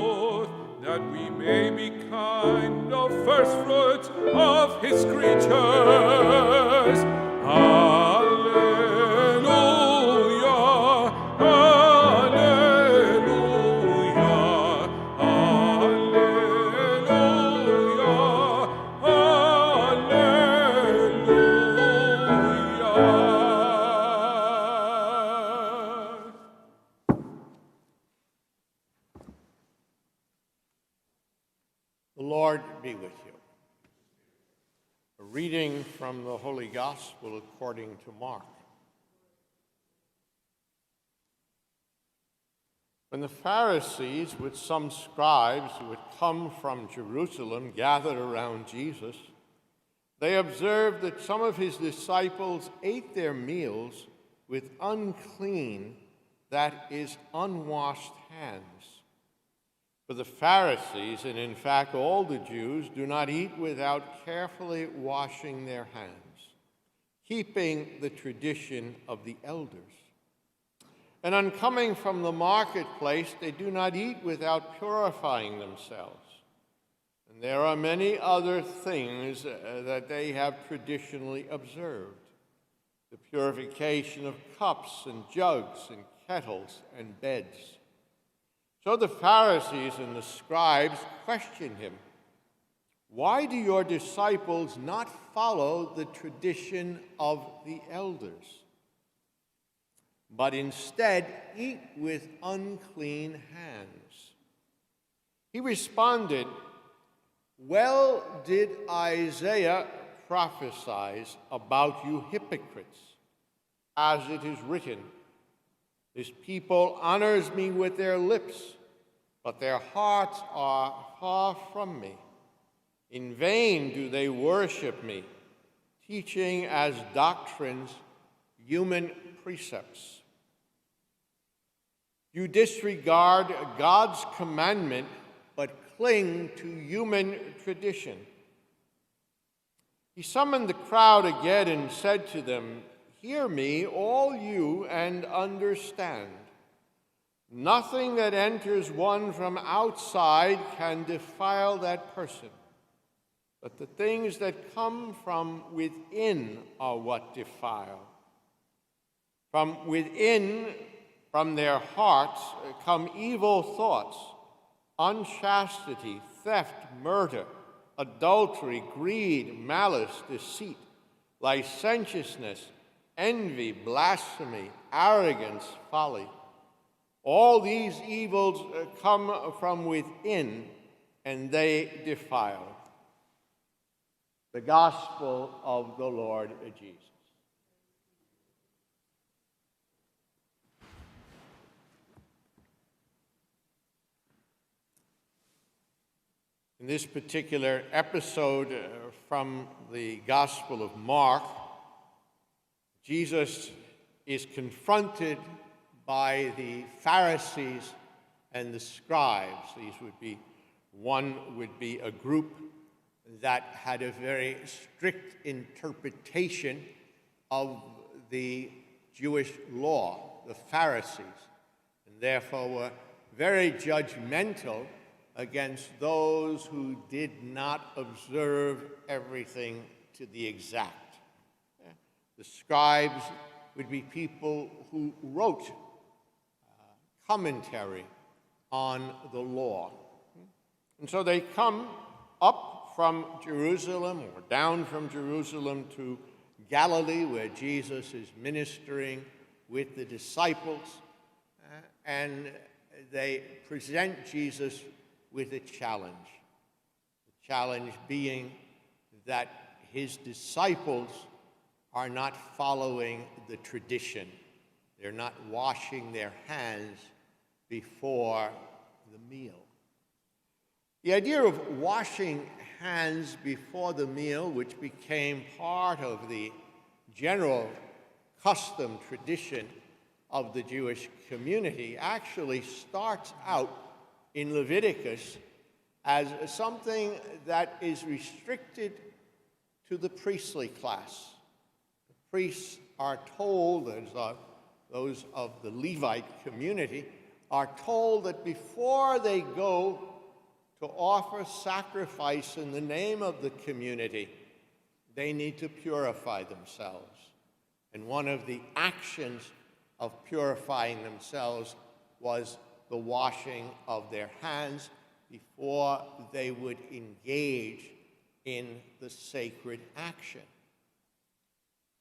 forth, that we may be kind of first fruits of his creatures. Alleluia, alleluia, alleluia, alleluia. The Lord be with you. A reading from the Holy Gospel according to Mark. When the Pharisees, with some scribes who had come from Jerusalem, gathered around Jesus, they observed that some of his disciples ate their meals with unclean, that is, unwashed hands. For the Pharisees, and in fact all the Jews, do not eat without carefully washing their hands, keeping the tradition of the elders. And on coming from the marketplace, they do not eat without purifying themselves. And there are many other things that they have traditionally observed: the purification of cups and jugs and kettles and beds. So the Pharisees and the scribes questioned him, "Why do your disciples not follow the tradition of the elders, but instead eat with unclean hands?" He responded, "Well did Isaiah prophesy about you hypocrites, as it is written, 'This people honors me with their lips, but their hearts are far from me. In vain do they worship me, teaching as doctrines human precepts.' You disregard God's commandment, but cling to human tradition." He summoned the crowd again and said to them, "Hear me, all you, and understand. Nothing that enters one from outside can defile that person, but the things that come from within are what defile. From within, from their hearts, come evil thoughts, unchastity, theft, murder, adultery, greed, malice, deceit, licentiousness, envy, blasphemy, arrogance, folly. All these evils come from within, and they defile." The Gospel of the Lord Jesus. In this particular episode from the Gospel of Mark, Jesus is confronted by the Pharisees and the scribes. One would be a group that had a very strict interpretation of the Jewish law, the Pharisees, and therefore were very judgmental against those who did not observe everything to the exact. The scribes would be people who wrote commentary on the law. And so they come up from Jerusalem or down from Jerusalem to Galilee, where Jesus is ministering with the disciples, and they present Jesus with a challenge. The challenge being that his disciples are not following the tradition. They're not washing their hands before the meal. The idea of washing hands before the meal, which became part of the general custom tradition of the Jewish community, actually starts out in Leviticus as something that is restricted to the priestly class. The priests are told, as those of the Levite community, are told that before they go to offer sacrifice in the name of the community, they need to purify themselves. And one of the actions of purifying themselves was the washing of their hands before they would engage in the sacred action.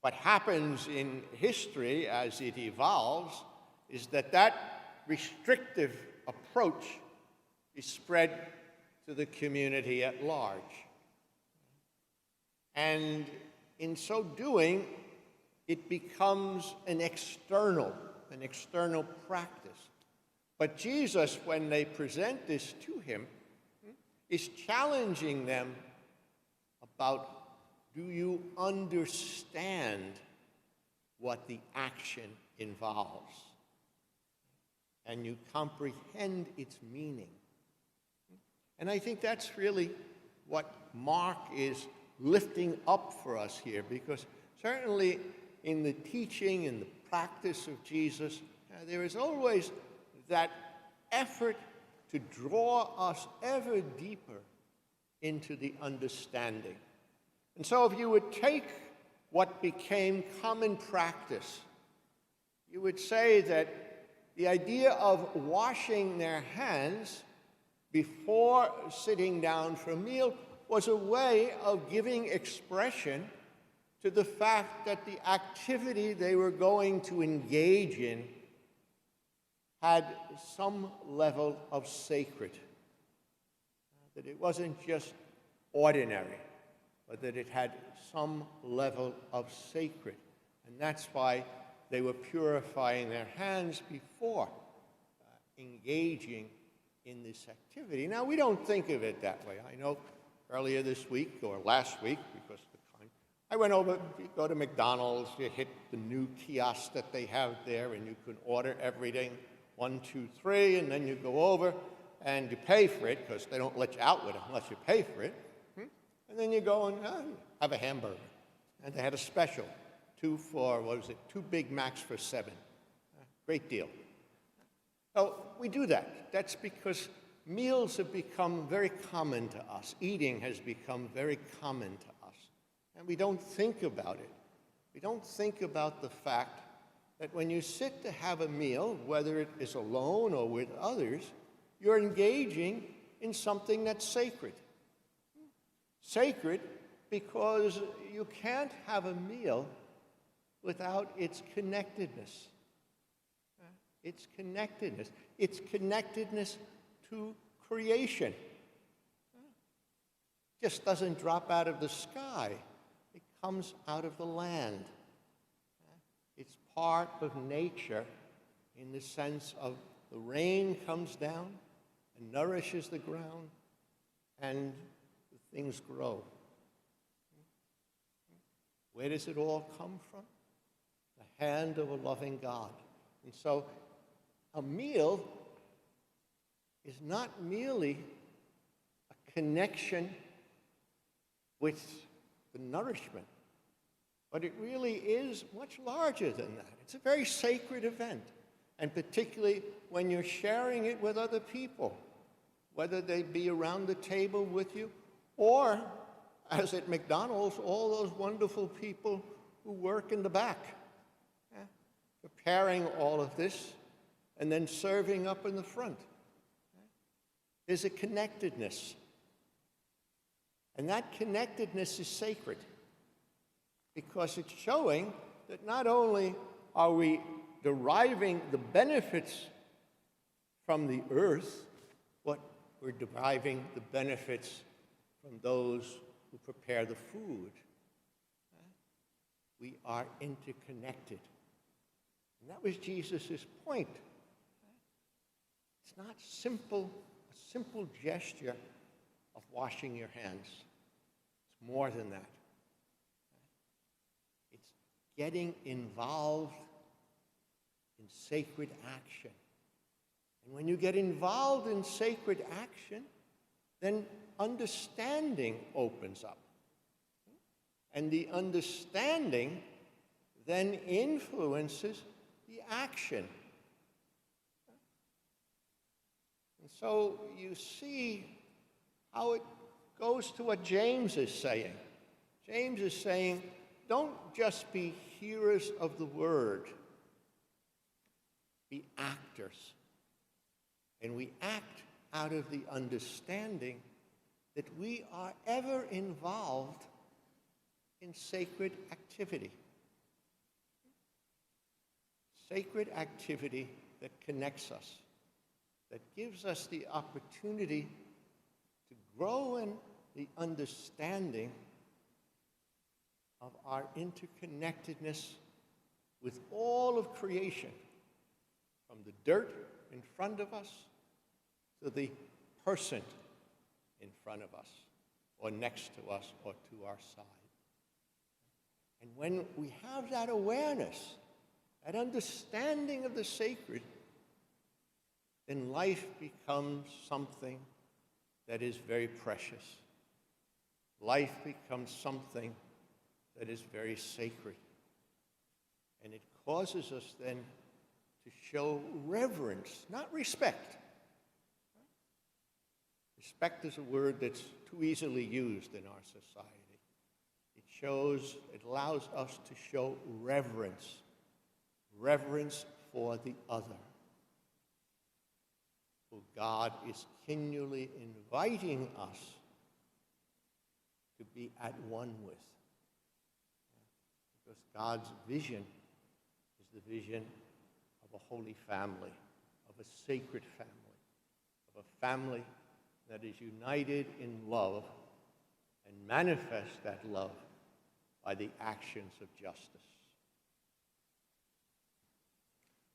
What happens in history as it evolves is that that restrictive approach is spread to the community at large. And in so doing, it becomes an external practice. But Jesus, when they present this to him, is challenging them about, do you understand what the action involves? And you comprehend its meaning? And I think that's really what Mark is lifting up for us here, because certainly in the teaching and the practice of Jesus, there is always that effort to draw us ever deeper into the understanding. And so if you would take what became common practice, you would say that the idea of washing their hands before sitting down for a meal was a way of giving expression to the fact that the activity they were going to engage in had some level of sacred, that it wasn't just ordinary, but that it had some level of sacred. And that's why they were purifying their hands before engaging in this activity. Now, we don't think of it that way. I know earlier this week, or last week, because of the time, I went over, you go to McDonald's, you hit the new kiosk that they have there, and you can order everything, 1, 2, 3, and then you go over and you pay for it, because they don't let you out with it unless you pay for it. And then you go and have a hamburger. And they had a special, 2 Big Macs for $7. Great deal. So we do that. That's because meals have become very common to us. Eating has become very common to us. And we don't think about it. We don't think about the fact that when you sit to have a meal, whether it is alone or with others, you're engaging in something that's sacred. Sacred because you can't have a meal without its connectedness. Its connectedness. Its connectedness to creation. It just doesn't drop out of the sky. It comes out of the land. It's part of nature in the sense of the rain comes down and nourishes the ground, and the things grow. Where does it all come from? The hand of a loving God. And so a meal is not merely a connection with the nourishment, but it really is much larger than that. It's a very sacred event, and particularly when you're sharing it with other people, whether they be around the table with you, or, as at McDonald's, all those wonderful people who work in the back, preparing all of this and then serving up in the front. There's a connectedness. And that connectedness is sacred because it's showing that not only are we deriving the benefits from the earth, but we're deriving the benefits from those who prepare the food. We are interconnected. And that was Jesus' point. It's not a simple gesture of washing your hands. It's more than that. It's getting involved in sacred action. And when you get involved in sacred action, then understanding opens up. And the understanding then influences the action. And so you see how it goes to what James is saying. James is saying, don't just be hearers of the word, be actors. And we act out of the understanding that we are ever involved in sacred activity. Sacred activity that connects us, that gives us the opportunity to grow in the understanding of our interconnectedness with all of creation, from the dirt in front of us to the person in front of us, or next to us, or to our side. And when we have that awareness, that understanding of the sacred, then life becomes something that is very precious. Life becomes something that is very sacred. And it causes us then to show reverence, not respect. Respect is a word that's too easily used in our society. It allows us to show reverence for the other, who God is continually inviting us to be at one with. Because God's vision is the vision of a holy family, of a sacred family, of a family that is united in love and manifests that love by the actions of justice.